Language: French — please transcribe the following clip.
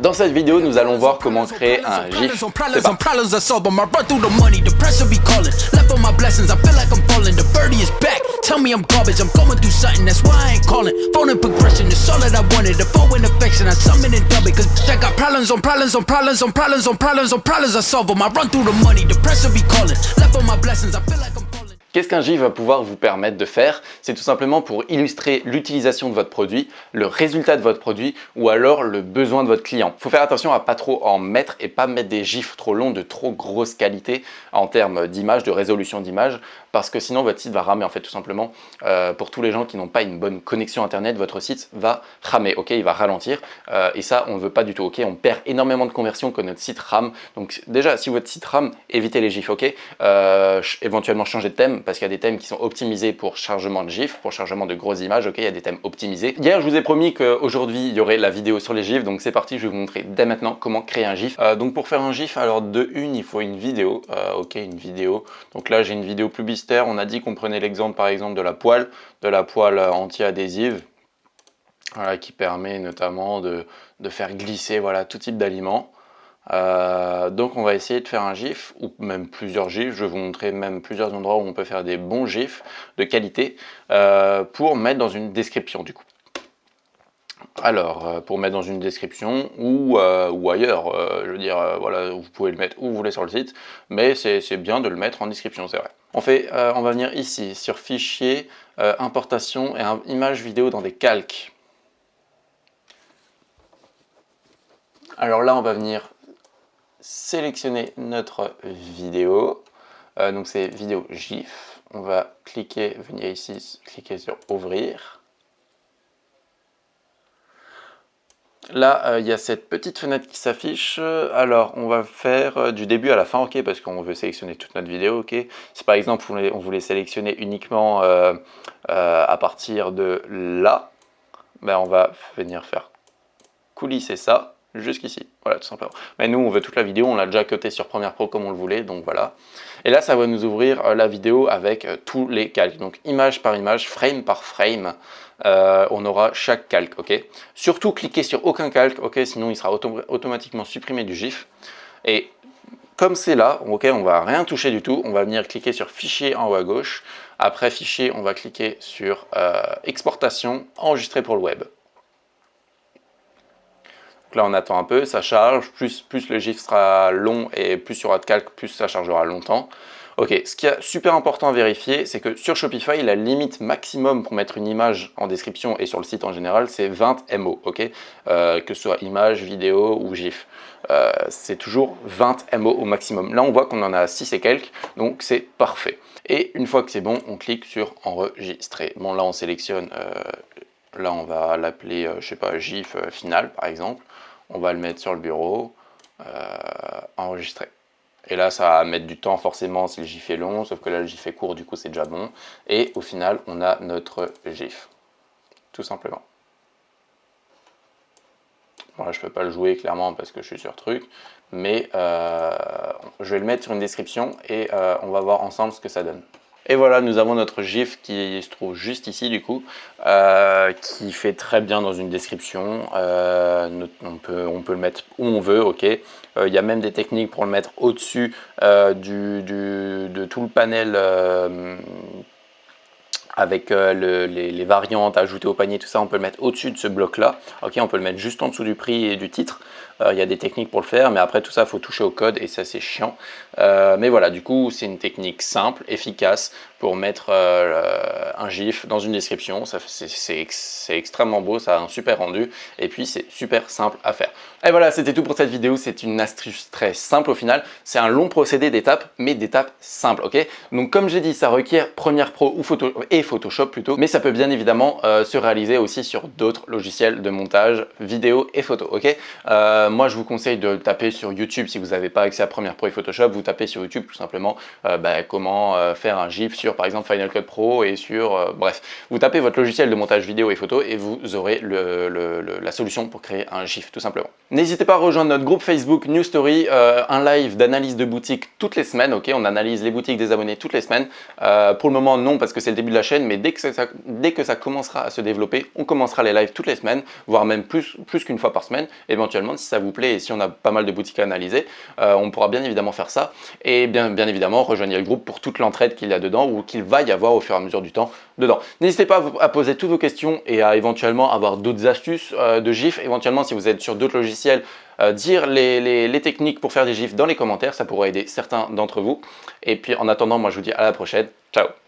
Dans cette vidéo, nous allons voir comment créer un GIF. C'est parti. Tell me I'm garbage, I'm going through something, that's why I ain't calling. Phone and progression, it's all that I wanted. The phone and affection, I summon and dub it. Cause I got problems on problems on problems on problems on problems on problems, I solve them. I run through the money, the pressure be calling. Left on my blessings, I feel like I'm falling. Qu'est-ce qu'un GIF va pouvoir vous permettre de faire? C'est tout simplement pour illustrer l'utilisation de votre produit, le résultat de votre produit ou alors le besoin de votre client. Il faut faire attention à pas trop en mettre et pas mettre des GIFs trop longs de trop grosse qualité en termes d'image, de résolution d'image, parce que sinon votre site va ramer en fait tout simplement. Pour tous les gens qui n'ont pas une bonne connexion internet, votre site va ramer, ok, il va ralentir et ça on ne veut pas du tout, ok, on perd énormément de conversions quand notre site rame. Donc déjà si votre site rame, évitez les GIFs, ok, éventuellement changer de thème, parce qu'il y a des thèmes qui sont optimisés pour chargement de GIFs, pour chargement de grosses images, ok, il y a des thèmes optimisés. Hier, je vous ai promis qu'aujourd'hui, il y aurait la vidéo sur les GIFs, donc c'est parti, je vais vous montrer dès maintenant comment créer un GIF. Donc pour faire un GIF, alors de une, il faut une vidéo, ok, une vidéo. Donc là, j'ai une vidéo publicitaire, on a dit qu'on prenait l'exemple par exemple de la poêle anti-adhésive, voilà, qui permet notamment de faire glisser voilà, tout type d'aliments. Donc on va essayer de faire un GIF ou même plusieurs GIFs, je vais vous montrer même plusieurs endroits où on peut faire des bons GIFs de qualité pour mettre dans une description du coup. Alors pour mettre dans une description ou ailleurs, je veux dire voilà, vous pouvez le mettre où vous voulez sur le site, mais c'est bien de le mettre en description, c'est vrai. On va venir ici sur fichier, importation et image vidéo dans des calques. Alors là on va venir sélectionner notre vidéo, donc c'est vidéo GIF, on va cliquer, venir ici, cliquer sur ouvrir. Là, il y a cette petite fenêtre qui s'affiche, alors on va faire du début à la fin, ok, parce qu'on veut sélectionner toute notre vidéo, ok. Si par exemple on voulait sélectionner uniquement à partir de là, ben on va venir faire coulisser ça jusqu'ici, voilà tout simplement. Mais nous on veut toute la vidéo, on l'a déjà cuté sur Premiere Pro comme on le voulait, donc voilà. Et là ça va nous ouvrir la vidéo avec tous les calques, donc image par image, frame par frame, on aura chaque calque, ok. Surtout cliquez sur aucun calque, ok, sinon il sera automatiquement supprimé du GIF. Et comme c'est là, ok, on va rien toucher du tout, on va venir cliquer sur fichier en haut à gauche, après fichier on va cliquer sur exportation, enregistrer pour le web. Là on attend un peu, ça charge, plus le GIF sera long et plus il y aura de calques, plus ça chargera longtemps. Ok, ce qui est super important à vérifier, c'est que sur Shopify, la limite maximum pour mettre une image en description et sur le site en général, c'est 20 MO, ok, que ce soit image, vidéo ou GIF. C'est toujours 20 MO au maximum. Là on voit qu'on en a 6 et quelques, donc c'est parfait. Et une fois que c'est bon, on clique sur enregistrer. Bon là on sélectionne, là on va l'appeler, je sais pas, GIF final par exemple. On va le mettre sur le bureau, enregistrer. Et là, ça va mettre du temps forcément si le GIF est long, sauf que là, le GIF est court, du coup, c'est déjà bon. Et au final, on a notre GIF, tout simplement. Bon, là, je ne peux pas le jouer clairement parce que je suis sur truc, mais je vais le mettre sur une description et on va voir ensemble ce que ça donne. Et voilà, nous avons notre GIF qui se trouve juste ici du coup, qui fait très bien dans une description. On peut le mettre où on veut, ok. Il y a même des techniques pour le mettre au-dessus de tout le panel avec les variantes ajoutées au panier, tout ça, on peut le mettre au-dessus de ce bloc-là. Ok, on peut le mettre juste en dessous du prix et du titre. Il y a des techniques pour le faire, mais après tout ça, il faut toucher au code et ça, c'est chiant. Mais voilà, du coup, c'est une technique simple, efficace pour mettre un GIF dans une description. C'est extrêmement beau, ça a un super rendu et puis c'est super simple à faire. Et voilà, c'était tout pour cette vidéo. C'est une astuce très simple au final. C'est un long procédé d'étapes, mais d'étapes simples, ok. Donc comme j'ai dit, ça requiert Premiere Pro ou Photoshop plutôt, mais ça peut bien évidemment se réaliser aussi sur d'autres logiciels de montage vidéo et photo, ok. Moi, je vous conseille de taper sur YouTube si vous n'avez pas accès à Premiere Pro et Photoshop. Vous tapez sur YouTube tout simplement comment faire un GIF sur par exemple Final Cut Pro et sur bref, vous tapez votre logiciel de montage vidéo et photo et vous aurez la solution pour créer un GIF tout simplement. N'hésitez pas à rejoindre notre groupe Facebook New Story, un live d'analyse de boutique toutes les semaines, ok. On analyse les boutiques des abonnés toutes les semaines. Pour le moment non parce que c'est le début de la chaîne, mais dès que ça commencera à se développer, on commencera les lives toutes les semaines, voire même plus qu'une fois par semaine, éventuellement si ça vous plaît et si on a pas mal de boutiques à analyser, on pourra bien évidemment faire ça. Et bien évidemment, rejoignez le groupe pour toute l'entraide qu'il y a dedans ou qu'il va y avoir au fur et à mesure du temps dedans. N'hésitez pas à poser toutes vos questions et à éventuellement avoir d'autres astuces de GIF. Éventuellement, si vous êtes sur d'autres logiciels, dire les techniques pour faire des GIFs dans les commentaires, ça pourrait aider certains d'entre vous. Et puis en attendant, moi je vous dis à la prochaine. Ciao!